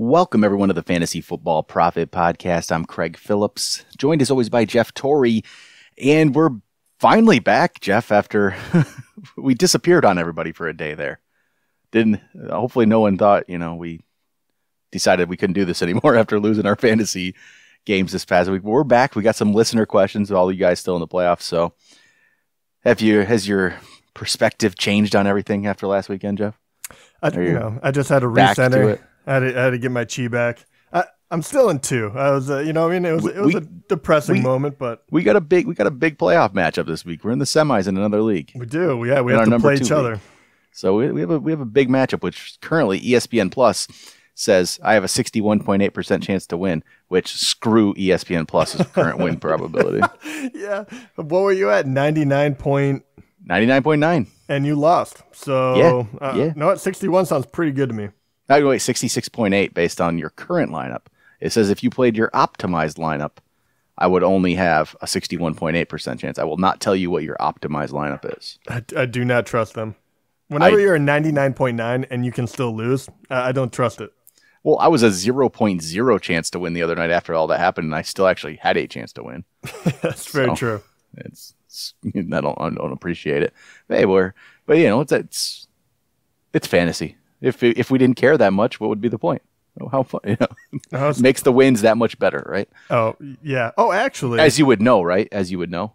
Welcome, everyone, to the Fantasy Football Profit Podcast. I'm Craig Phillips, joined as always by Jeff Torrey, and we're finally back, Jeff, after we disappeared on everybody for a day there. Hopefully no one thought, we decided we couldn't do this anymore after losing our fantasy games this past week. But we're back. We got some listener questions, all you guys still in the playoffs. So has your perspective changed on everything after last weekend, Jeff? I just had to recenter. I had to get my chi back. I'm still in two. I was, it was a depressing moment, but we got a big playoff matchup this week. We're in the semis in another league. We do. Yeah, we have to play each other. So we have a big matchup, which currently ESPN Plus says I have a 61.8% chance to win, which screw ESPN Plus's current win probability. Yeah. What were you at? 99.9. And you lost. So yeah. No, 61 sounds pretty good to me. Wait, 66.8 based on your current lineup. It says if you played your optimized lineup, I would only have a 61.8% chance. I will not tell you what your optimized lineup is. I do not trust them. Whenever you're a 99.9 and you can still lose, I don't trust it. Well, I was a 0.0 chance to win the other night after all that happened, and I still actually had a chance to win. That's very true. It's I don't appreciate it. Hey, it's fantasy. If we didn't care that much, what would be the point? How fun, makes the wins that much better, right? Oh yeah. Oh, actually, as you would know, right? As you would know,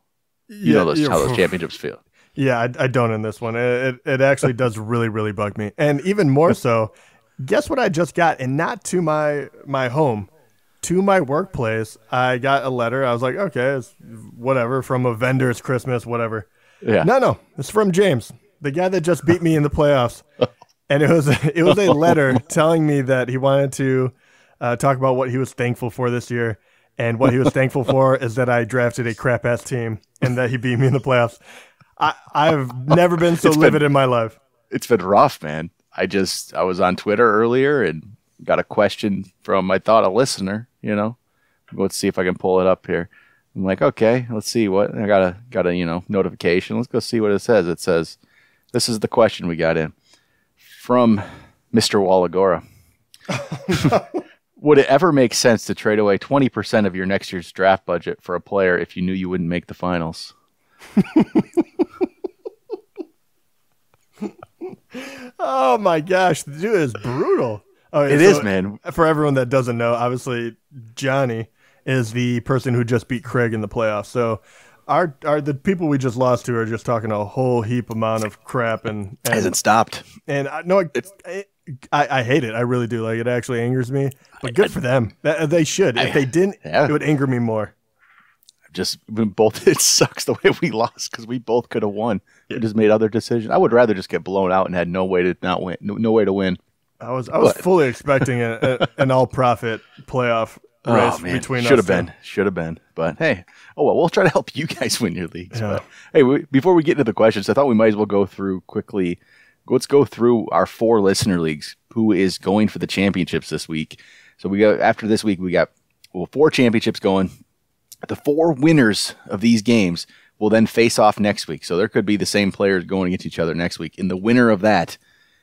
how those championships feel. Yeah, I don't in this one. It actually does really, really bug me, and even more so. Guess what I just got, and not to my home, to my workplace. I got a letter. I was like, okay, it's whatever from a vendor. It's Christmas, whatever. Yeah. No, it's from James, the guy that just beat me in the playoffs. And it was a letter telling me that he wanted to talk about what he was thankful for this year. And what he was thankful for is that I drafted a crap-ass team and that he beat me in the playoffs. I've never been so livid in my life. It's been rough, man. I was on Twitter earlier and got a question from, I thought, a listener, Let's see if I can pull it up here. I'm like, okay, let's see what. I got a notification. Let's go see what it says. It says, this is the question we got in. From Mr. Wallagora. Would it ever make sense to trade away 20% of your next year's draft budget for a player if you knew you wouldn't make the finals? Oh my gosh, the dude is brutal. It is, man. For everyone that doesn't know, obviously Johnny is the person who just beat Craig in the playoffs. So the people we just lost to are just talking a whole heap amount of crap and hasn't stopped. And I hate it. I really do. Like, it actually angers me. But good for them. They should. If they didn't, it would anger me more. It sucks the way we lost because we both could have won. We just made other decisions. I would rather just get blown out and had no way to not win. No way to win. I was fully expecting an all profit playoff race between us. Should have been. But hey, we'll try to help you guys win your leagues. Yeah. But hey, before we get into the questions, I thought we might as well go through quickly. Let's go through our 4 listener leagues. Who is going for the championships this week? So after this week, we got 4 championships going. The 4 winners of these games will then face off next week. So there could be the same players going against each other next week. And the winner of that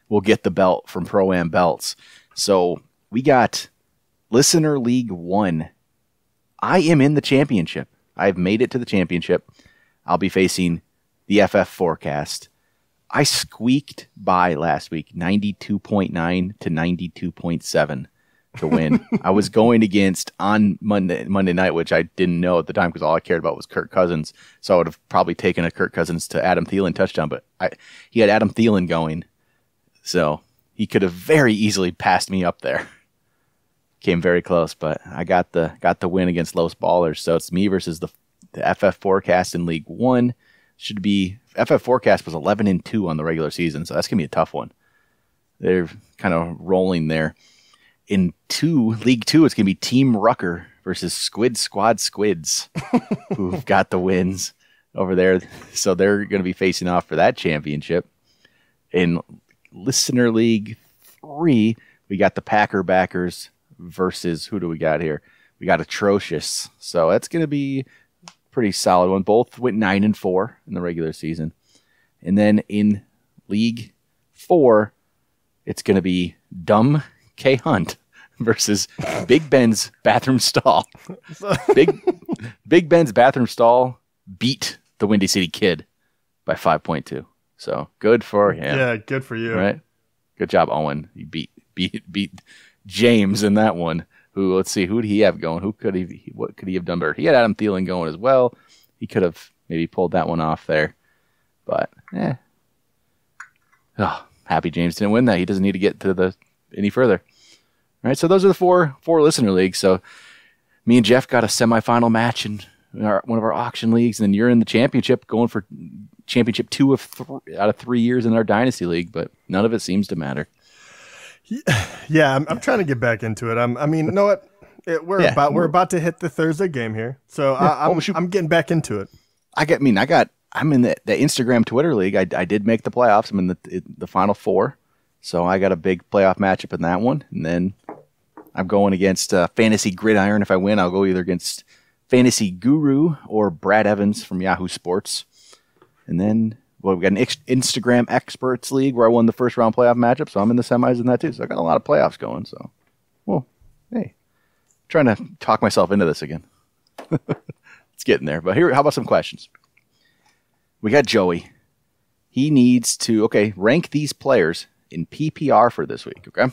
will get the belt from Pro-Am Belts. So we got Listener League 1. I am in the championship. I've made it to the championship. I'll be facing the FF Forecast. I squeaked by last week, 92.9 to 92.7 to win. I was going against on Monday night, which I didn't know at the time because all I cared about was Kirk Cousins. So I would have probably taken a Kirk Cousins to Adam Thielen touchdown, but he had Adam Thielen going. So he could have very easily passed me up there. Came very close, but I got the win against Los Ballers. So it's me versus the FF Forecast in League 1. Should be FF Forecast was 11-2 on the regular season, so that's gonna be a tough one. They're kind of rolling there. In League 2, it's gonna be Team Rucker versus Squid Squad Squids, who've got the wins over there. So they're gonna be facing off for that championship. In Listener League 3, we got the Packer Backers versus, who do we got here? We got Atrocious. So that's going to be a pretty solid one. Both went 9-4 in the regular season. And then in League 4, it's going to be Dumb K Hunt versus Big Ben's bathroom stall. Big Ben's bathroom stall beat the Windy City Kid by 5.2. So good for him. Yeah, good for you. Right? Good job, Owen. You beat James in that one. Who, let's see, who did he have going? What could he have done better? He had Adam Thielen going as well. He could have maybe pulled that one off there. But happy James didn't win that. He doesn't need to get to any further. All right, so those are the four listener leagues. So me and Jeff got a semifinal match in one of our auction leagues, and then you're in the championship, going for championship 2 out of 3 years in our dynasty league. But none of it seems to matter. Yeah, I'm trying to get back into it. I mean, you know what? We're about to hit the Thursday game here, so I'm getting back into it. I'm in the Instagram Twitter league. I did make the playoffs. I'm in the final 4, so I got a big playoff matchup in that one. And then I'm going against Fantasy Gridiron. If I win, I'll go either against Fantasy Guru or Brad Evans from Yahoo Sports. And then we got an Instagram Experts League where I won the first round playoff matchup, so I'm in the semis in that too. So I got a lot of playoffs going. So, well, hey, trying to talk myself into this again. It's getting there. But here, how about some questions? We got Joey. He needs to, rank these players in PPR for this week, okay?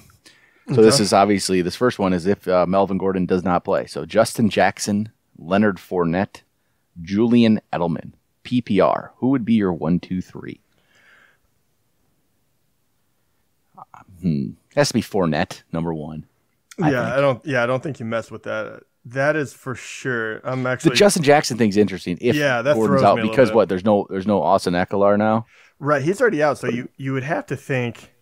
So this is obviously, this first one is if Melvin Gordon does not play. So Justin Jackson, Leonard Fournette, Julian Edelman, PPR. Who would be your 1, 2, 3? It has to be Fournette, number 1. I don't think you mess with that. That is for sure. I'm actually the Justin Jackson thing's interesting. If that Gordon's out, because what? There's no Austin Eckler now. Right, he's already out. So you would have to think.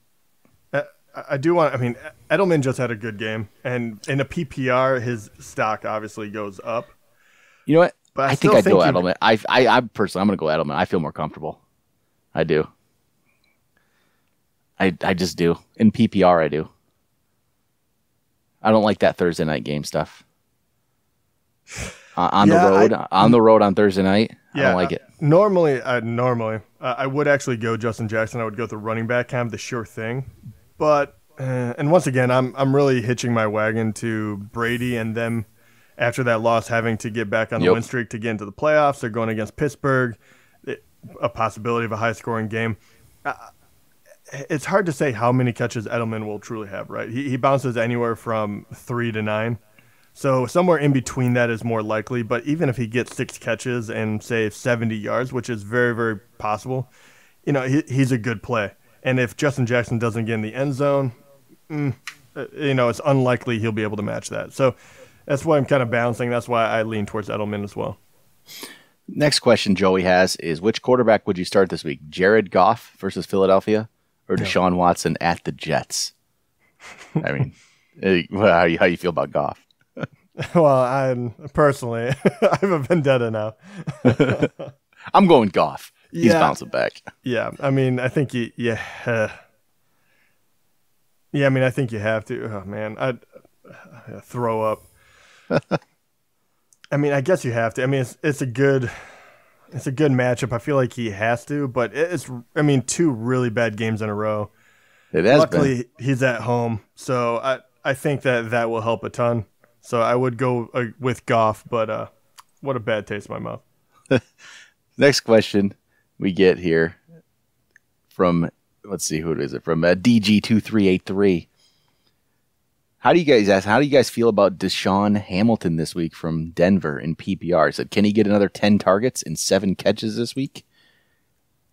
I mean, Edelman just had a good game, and in a PPR, his stock obviously goes up. You know what? But I think I'd go Edelman. I personally, I'm going to go Edelman. I feel more comfortable. I do. I just do. In PPR, I do. I don't like that Thursday night game stuff. On the road on Thursday night. I don't like it. Normally, I would actually go Justin Jackson. I would go the running back, kind of the sure thing. But and once again, I'm really hitching my wagon to Brady and them after that loss, having to get back on the win streak to get into the playoffs. They're going against Pittsburgh, a possibility of a high-scoring game. It's hard to say how many catches Edelman will truly have, right? He bounces anywhere from 3 to 9. So somewhere in between that is more likely. But even if he gets 6 catches and, say, 70 yards, which is very, very possible, he's a good play. And if Justin Jackson doesn't get in the end zone, it's unlikely he'll be able to match that. So that's why I'm kind of balancing. That's why I lean towards Edelman as well. Next question Joey has is, which quarterback would you start this week? Jared Goff versus Philadelphia or Deshaun Watson at the Jets? I mean, how you feel about Goff? Well, I have a vendetta now. I'm going Goff. He's bouncing back. Yeah, I mean, I think I mean, I think you have to. Oh man, I'd throw up. I mean, I guess you have to. I mean, it's a good matchup. I feel like he has to, but it's 2 really bad games in a row. Luckily, he's at home, so I think that will help a ton. So I would go with Goff, but what a bad taste in my mouth. Next question we get here from, let's see, who is it? From DG2383. How do you guys feel about Deshaun Hamilton this week from Denver in PPR? He said, can he get another 10 targets and 7 catches this week?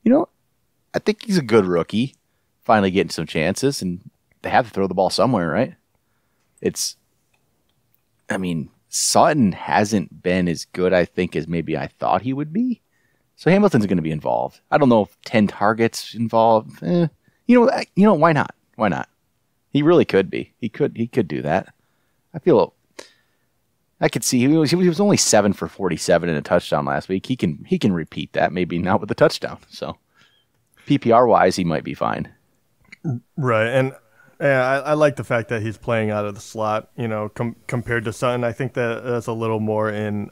I think he's a good rookie, finally getting some chances, and they have to throw the ball somewhere, right? Sutton hasn't been as good, I think, as maybe I thought he would be. So Hamilton's going to be involved. I don't know if 10 targets involved. Why not? Why not? He really could be. He could do that. I could see he was only 7 for 47 in a touchdown last week. He can repeat that, maybe not with a touchdown. So PPR wise, he might be fine. Right, and I like the fact that he's playing out of the slot. Compared to Sutton, I think that's a little more in.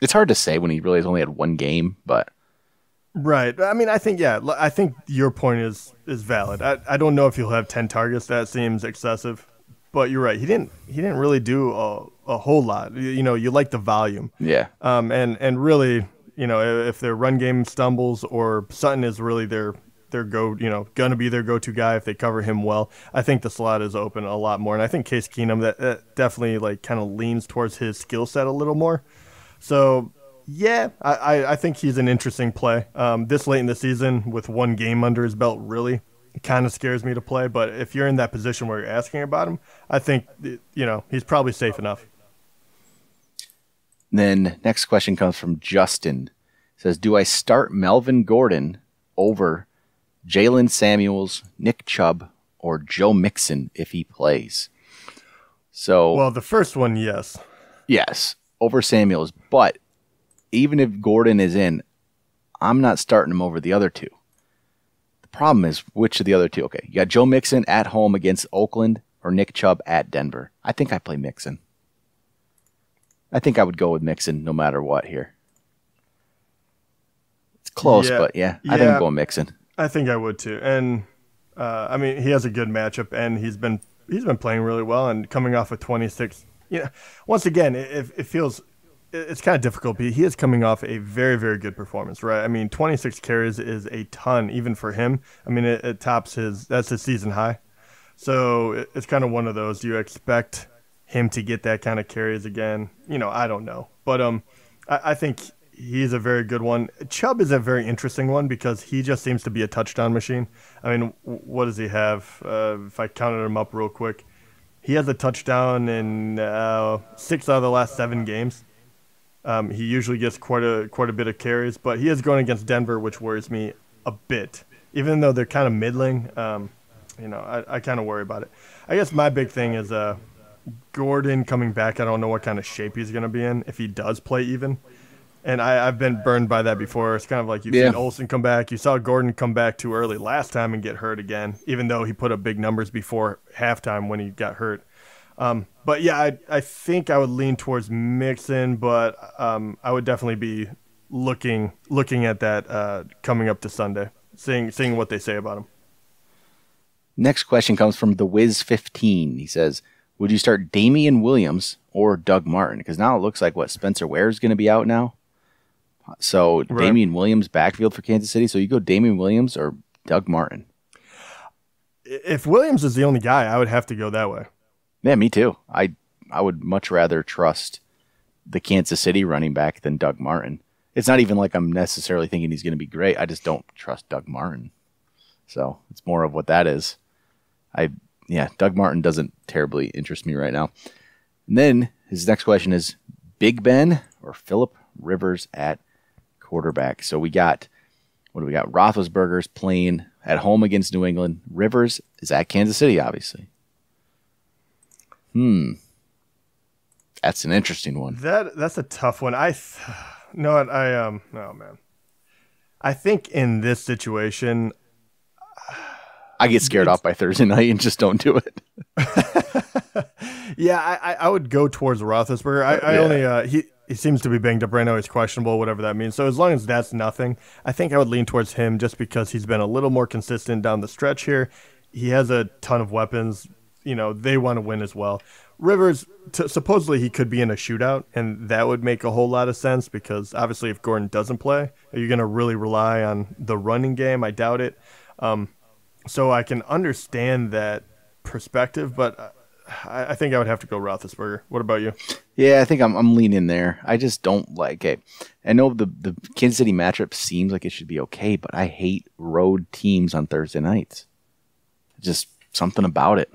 It's hard to say when he really has only had one game, but Right. I mean, I think I think your point is valid. I don't know if he'll have 10 targets. That seems excessive. But you're right. He didn't really do a whole lot. You like the volume. Yeah. And really, if their run game stumbles or Sutton is really their gonna be their go-to guy if they cover him well, I think the slot is open a lot more. And I think Case Keenum that definitely like kind of leans towards his skill set a little more. So yeah, I think he's an interesting play. This late in the season with one game under his belt really kind of scares me to play. But if you're in that position where you're asking about him, I think, he's probably safe enough. Then next question comes from Justin. It says, do I start Melvin Gordon over Jalen Samuels, Nick Chubb, or Joe Mixon if he plays? So, well, the first one, yes. Yes, over Samuels. But even if Gordon is in, I'm not starting him over the other two. The problem is, which of the other two? Okay, you got Joe Mixon at home against Oakland or Nick Chubb at Denver. I think I play Mixon. I think I would go with Mixon no matter what here. It's close, but I think I'm going Mixon. I think I would too. And I mean, he has a good matchup, and he's been playing really well and coming off a 26. Once again, it feels. It's kind of difficult, but he is coming off a very, very good performance, right? I mean, 26 carries is a ton, even for him. I mean, it tops that's his season high. So it's kind of one of those. Do you expect him to get that kind of carries again? I don't know. But I think he's a very good one. Chubb is a very interesting one because he just seems to be a touchdown machine. I mean, what does he have? If I counted him up real quick, he has a touchdown in 6 out of the last 7 games. He usually gets quite a bit of carries, but he is going against Denver, which worries me a bit. Even though they're kind of middling, I kind of worry about it. I guess my big thing is Gordon coming back. I don't know what kind of shape he's going to be in if he does play even. And I've been burned by that before. It's kind of like you've seen Olsen come back. You saw Gordon come back too early last time and get hurt again, even though he put up big numbers before halftime when he got hurt. But yeah, I think I would lean towards Mixon, but I would definitely be looking at that coming up to Sunday, seeing what they say about him. Next question comes from the Wiz15. He says, would you start Damian Williams or Doug Martin? Because now it looks like Spencer Ware is going to be out now. So right. Damian Williams backfield for Kansas City. So you go Damian Williams or Doug Martin. If Williams is the only guy, I would have to go that way. Yeah, me too. I would much rather trust the Kansas City running back than Doug Martin. It's not even like I'm necessarily thinking he's going to be great. I just don't trust Doug Martin. So it's more of what that is. Doug Martin doesn't terribly interest me right now. And then his next question is Big Ben or Phillip Rivers at quarterback. So what do we got? Roethlisberger's playing at home against New England. Rivers is at Kansas City, obviously. That's an interesting one. That's a tough one. Oh man. I think in this situation, I get scared off by Thursday night and just don't do it. Yeah, I would go towards Roethlisberger. He seems to be banged up right now. He's questionable, whatever that means. So as long as that's nothing, I think I would lean towards him just because he's been a little more consistent down the stretch here. He has a ton of weapons. They want to win as well. Rivers, supposedly he could be in a shootout, and that would make a whole lot of sense because obviously if Gordon doesn't play, are you going to really rely on the running game? I doubt it. So I can understand that perspective, but I think I would have to go Roethlisberger. What about you? Yeah, I think I'm leaning there. I just don't like it. I know the Kansas City matchup seems like it should be okay, but I hate road teams on Thursday nights. Just something about it,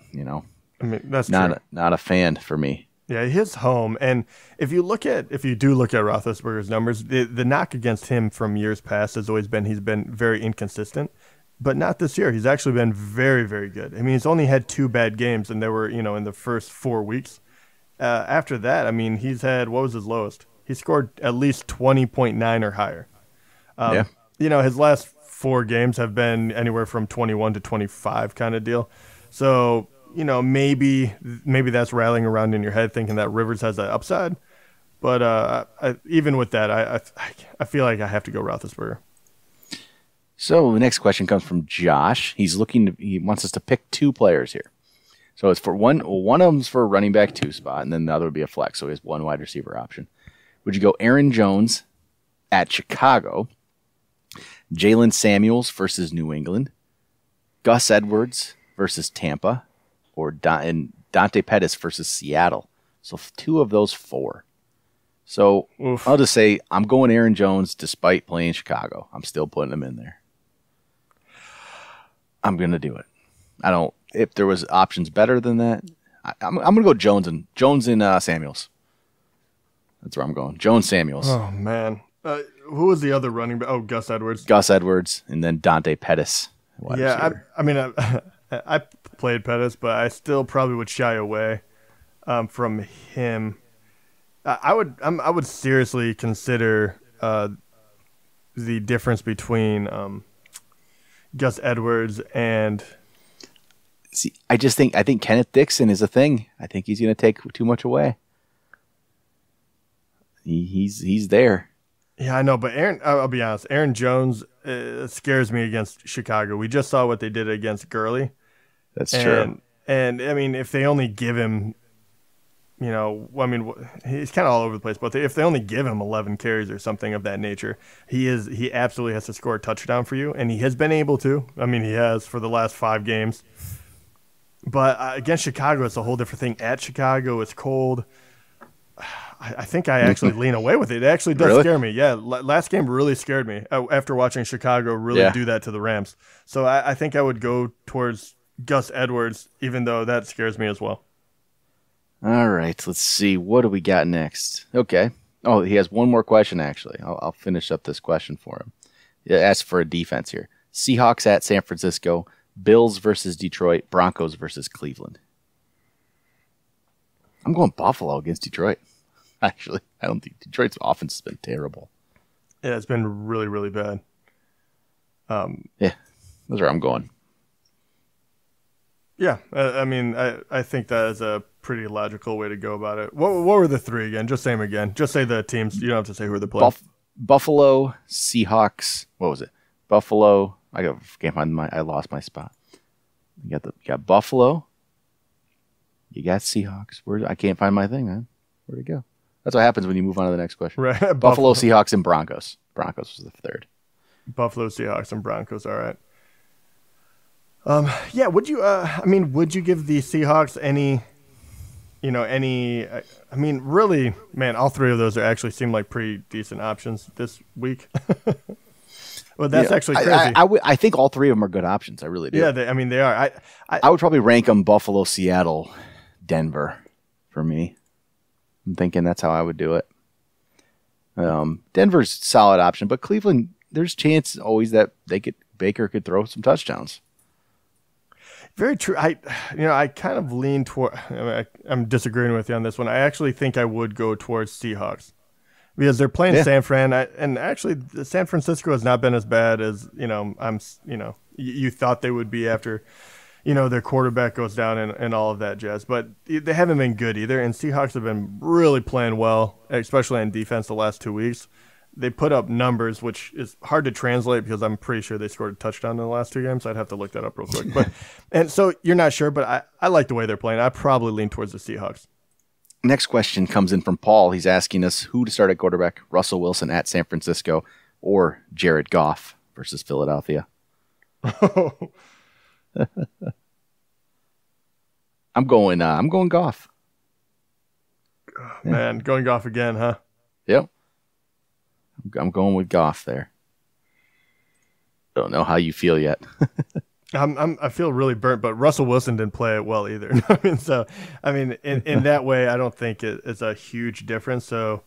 I mean, that's not a fan for me. Yeah, his home, and if you do look at Roethlisberger's numbers, the knock against him from years past has always been he's been very inconsistent, but not this year. He's actually been very, very good. I mean, he's only had 2 bad games, and they were in the first 4 weeks. After that, I mean, he's had, what was his lowest? He scored at least 20.9 or higher. His last 4 games have been anywhere from 21 to 25 kind of deal. So, maybe that's rattling around in your head thinking that Rivers has that upside. But even with that, I feel like I have to go Roethlisberger. So the next question comes from Josh. He wants us to pick 2 players here. So it's for one of them's for a running back 2 spot, and then the other would be a flex. So he has 1 wide receiver option. Would you go Aaron Jones at Chicago, Jalen Samuels versus New England, Gus Edwards versus Tampa, or Dante Pettis versus Seattle? So 2 of those 4. So Oof. I'll just say I'm going Aaron Jones despite playing Chicago. I'm still putting him in there. I'm going to do it. If there was options better than that, I'm going to go Jones and Samuels. That's where I'm going. Jones Samuels. Oh, man. Who was the other running back? Oh, Gus Edwards. Gus Edwards, and then Dante Pettis. I played Pettis, but I still probably would shy away from him. I would seriously consider the difference between Gus Edwards and. See, I think Kenneth Dixon is a thing. I think he's going to take too much away. He's there. Yeah, I know, but I'll be honest. Aaron Jones scares me against Chicago. We just saw what they did against Gurley. That's true. And I mean, if they only give him, he's kind of all over the place. But if they only give him 11 carries or something of that nature, he absolutely has to score a touchdown for you, and he has been able to. I mean, he has for the last 5 games. But against Chicago, it's a whole different thing. At Chicago, it's cold. I think I actually lean away with it. It actually does scare me. Yeah, last game really scared me after watching Chicago really do that to the Rams. So I think I would go towards Gus Edwards, even though that scares me as well. All right, let's see. What do we got next? Okay. Oh, he has one more question, actually. I'll finish up this question for him. It asks for a defense here. Seahawks at San Francisco, Bills versus Detroit, Broncos versus Cleveland. I'm going Buffalo against Detroit. Actually, I don't think Detroit's offense has been terrible. Yeah, it's been really, really bad. Yeah, that's where I'm going. Yeah, I think that is a pretty logical way to go about it. What were the 3 again? Just say them again. Just say the teams. You don't have to say who they're playing. Buffalo, Seahawks. What was it? Buffalo. I lost my spot. You got Buffalo. You got Seahawks. I can't find my thing, man. Where'd it go? That's what happens when you move on to the next question. Right. Buffalo, Seahawks, and Broncos. Broncos was the 3rd. Buffalo, Seahawks, and Broncos. All right. Yeah. Would you give the Seahawks any? Really, man, all 3 of those actually seem like pretty decent options this week. Well, that's actually crazy. I think all 3 of them are good options. I really do. Yeah, they are. I would probably rank them Buffalo, Seattle, Denver for me. I'm thinking that's how I would do it. Denver's a solid option, but Cleveland, there's chance always that Baker could throw some touchdowns. Very true. I kind of lean toward. I'm disagreeing with you on this one. I actually think I would go towards Seahawks because they're playing San Fran, and actually, San Francisco has not been as bad as you thought they would be after. Their quarterback goes down and all of that jazz. But they haven't been good either. And Seahawks have been really playing well, especially on defense the last 2 weeks. They put up numbers, which is hard to translate because I'm pretty sure they scored a touchdown in the last 2 games. I'd have to look that up real quick. And so you're not sure, but I like the way they're playing. I probably lean towards the Seahawks. Next question comes in from Paul. He's asking us who to start at quarterback, Russell Wilson at San Francisco or Jared Goff versus Philadelphia. I'm going Goff. Oh, man, going Goff again, huh? Yep. I'm going with Goff there. Don't know how you feel yet. I feel really burnt, but Russell Wilson didn't play it well either. In that way, I don't think it's a huge difference. So,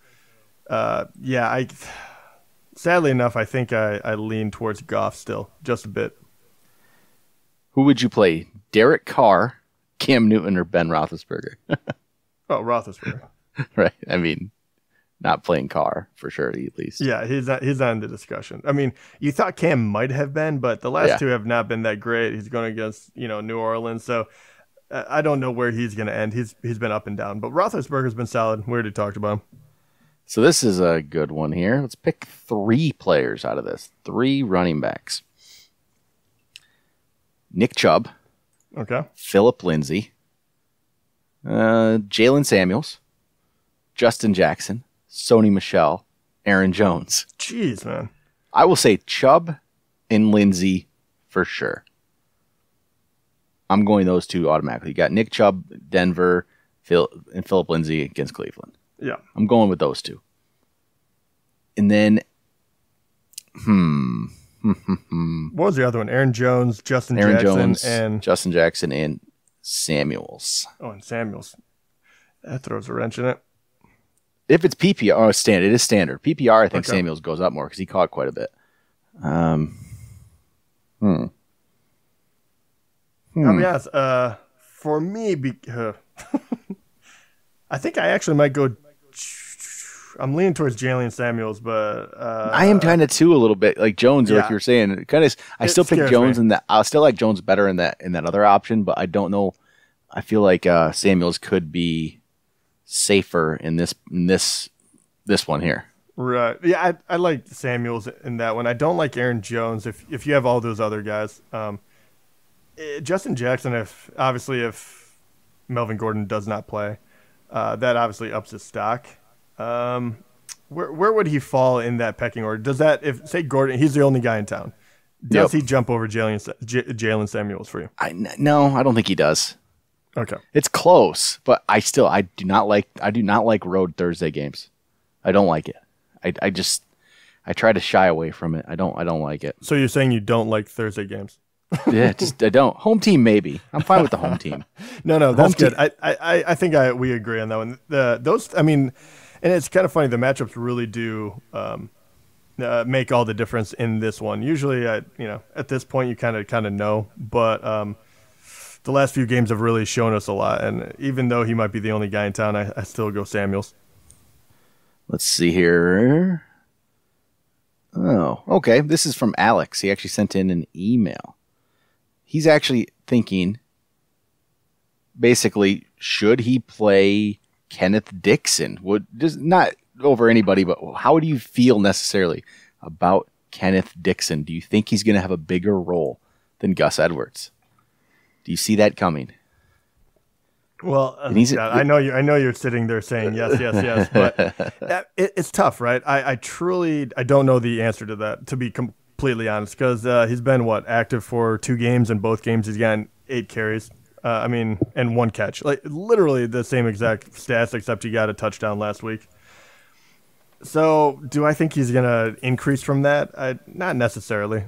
sadly enough, I think I lean towards Goff still just a bit. Who would you play? Derek Carr, Cam Newton, or Ben Roethlisberger? Oh, Roethlisberger. Right. Not playing Carr for sure, at least. Yeah, he's not in the discussion. You thought Cam might have been, but the last 2 have not been that great. He's going against New Orleans, so I don't know where he's going to end. He's been up and down, but Roethlisberger's been solid. We already talked about him. So this is a good one here. Let's pick 3 players out of this. 3 running backs. Nick Chubb, Okay. Phillip Lindsay, Jalen Samuels, Justin Jackson, Sony Michel, Aaron Jones. Jeez, man. I will say Chubb and Lindsay for sure. I'm going those two automatically. You got Nick Chubb, Denver, and Phillip Lindsay against Cleveland. Yeah. I'm going with those two. And then, What was the other one? Aaron Jones, Justin Jackson, and Samuels. Oh, and Samuels. That throws a wrench in it. If it's PPR, standard. It is standard. PPR, I think Samuels goes up more because he caught quite a bit. I'll be honest. For me, I think I actually might go. I'm leaning towards Jalen Samuels, but I am kind of too a little bit like Jones, like you were saying. Kind of, I still pick Jones in that. I still like Jones better in that other option, but I don't know. I feel like Samuels could be safer in this one here. Right. Yeah, I like Samuels in that one. I don't like Aaron Jones. If you have all those other guys, Justin Jackson. If Melvin Gordon does not play, that obviously ups his stock. Where would he fall in that pecking order? Does that, if say Gordon, he's the only guy in town, does he jump over Jalen Samuels for you? No, I don't think he does. Okay, it's close, but I do not like road Thursday games. I don't like it. I try to shy away from it. I don't like it. So you're saying you don't like Thursday games? Yeah, I don't. Home team maybe. I'm fine with the home team. No, that's good. I think we agree on that one. And it's kind of funny. The matchups really do make all the difference in this one. Usually, at this point, you kind of know, but the last few games have really shown us a lot. And even though he might be the only guy in town, I still go Samuels. Let's see here. Oh, okay. This is from Alex. He actually sent in an email. He's actually thinking, basically, should he play Kenneth Dixon? Not over anybody, but how do you feel necessarily about Kenneth Dixon? Do you think he's going to have a bigger role than Gus Edwards? Do you see that coming? Well, I know you're sitting there saying yes, but it's tough, right? I don't know the answer to that, to be completely honest, because he's been active for 2 games, and both games he's gotten 8 carries. And 1 catch, like literally the same exact stats, except he got a touchdown last week. So do I think he's going to increase from that? Not necessarily.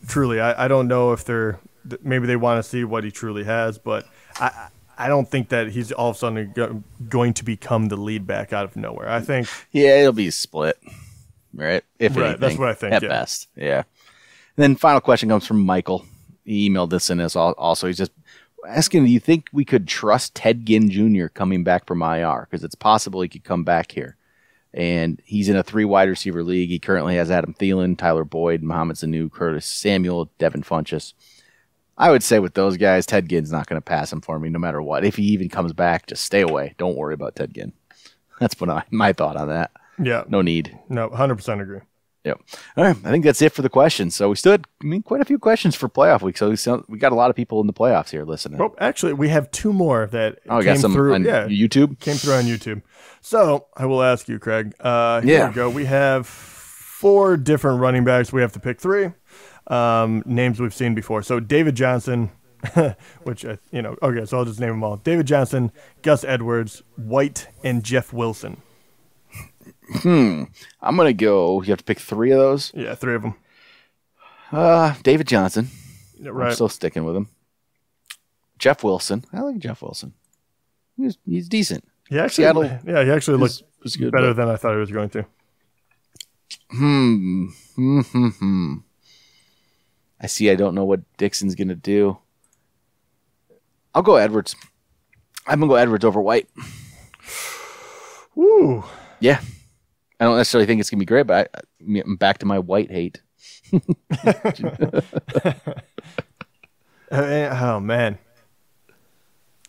Truly, I don't know if maybe they want to see what he truly has, but I don't think that he's all of a sudden going to become the lead back out of nowhere. I think. Yeah, it'll be split, right? If anything, that's what I think. At best, yeah. And then final question comes from Michael. He emailed this in as also. He's just asking, do you think we could trust Ted Ginn Jr. coming back from IR? Because it's possible he could come back here. And he's in a 3 wide receiver league. He currently has Adam Thielen, Tyler Boyd, Mohamed Sanu, Curtis Samuel, Devin Funchess. I would say with those guys, Ted Ginn's not going to pass him for me no matter what. If he even comes back, just stay away. Don't worry about Ted Ginn. That's my thought on that. Yeah. No need. No, 100% agree. Yep. All right. I think that's it for the questions. So we still had quite a few questions for playoff week. So we got a lot of people in the playoffs here listening. Oh, actually, we have 2 more that came through on YouTube. Came through on YouTube. So I will ask you, Craig. Here we go. We have 4 different running backs. We have to pick 3 names we've seen before. So David Johnson, which okay. So I'll just name them all. David Johnson, Gus Edwards, White, and Jeff Wilson. I'm gonna go. You have to pick 3 of those. Yeah, 3 of them. David Johnson. Right. I'm still sticking with him. Jeff Wilson. I like Jeff Wilson. He's decent. He actually looked good, better than I thought he was going to. I see. I don't know what Dixon's gonna do. I'll go Edwards. I'm gonna go Edwards over White. Woo. Yeah. I don't necessarily think it's going to be great, but I'm back to my White hate. Oh, man.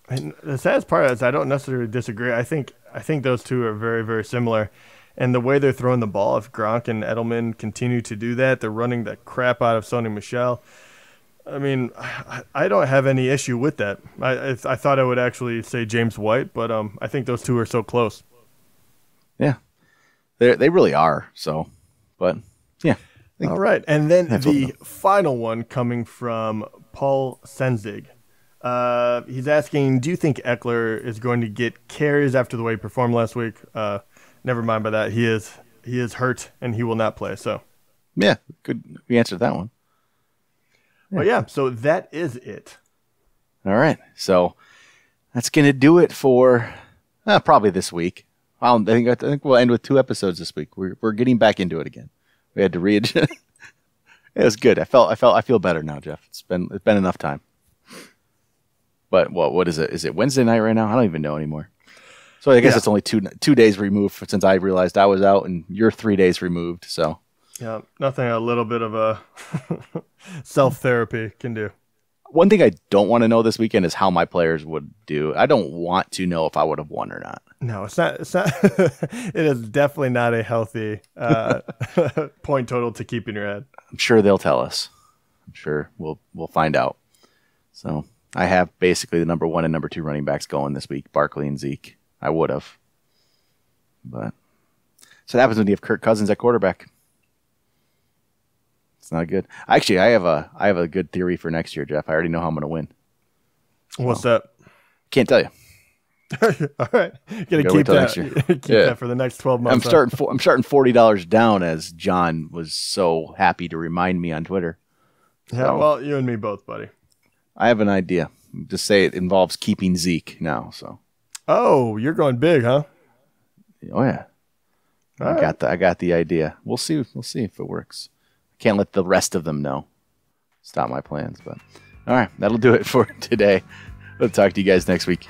And the saddest part is I don't necessarily disagree. I think those 2 are very, very similar. And the way they're throwing the ball, if Gronk and Edelman continue to do that, they're running the crap out of Sony Michel. I mean, I don't have any issue with that. I thought I would actually say James White, but I think those two are so close. Yeah, they really are. So, but yeah. All right, and then the final one coming from Paul Senzig. He's asking, do you think Eckler is going to get carries after the way he performed last week? Never mind by that. He is hurt and he will not play. So, yeah, good. We answered that one. Yeah. But yeah, so that is it. All right, so that's gonna do it for probably this week. I think we'll end with 2 episodes this week. We're getting back into it again. We had to read. It was good. I feel better now, Jeff. It's been enough time. But what is it? Is it Wednesday night right now? I don't even know anymore. So I guess it's only two days removed since I realized I was out, and you're 3 days removed. So yeah, nothing a little bit of a self-therapy can do. One thing I don't want to know this weekend is how my players would do. I don't want to know if I would have won or not. No, it's not. It is definitely not a healthy point total to keep in your head. I'm sure they'll tell us. I'm sure we'll find out. So I have basically the number 1 and number 2 running backs going this week, Barkley and Zeke. I would have. But so that happens when you have Kirk Cousins at quarterback. It's not good. Actually, I have a good theory for next year, Jeff. I already know how I'm going to win. So, what's that? Can't tell you. All right, gonna keep that. Keep that for the next 12 months. I'm starting $40 down, as John was so happy to remind me on Twitter. Yeah, well, you and me both, buddy. I have an idea. Just say it involves keeping Zeke now. So. Oh, you're going big, huh? Oh yeah. I got the idea. We'll see if it works. I can't let the rest of them know. Stop my plans, but all right, that'll do it for today. We'll talk to you guys next week.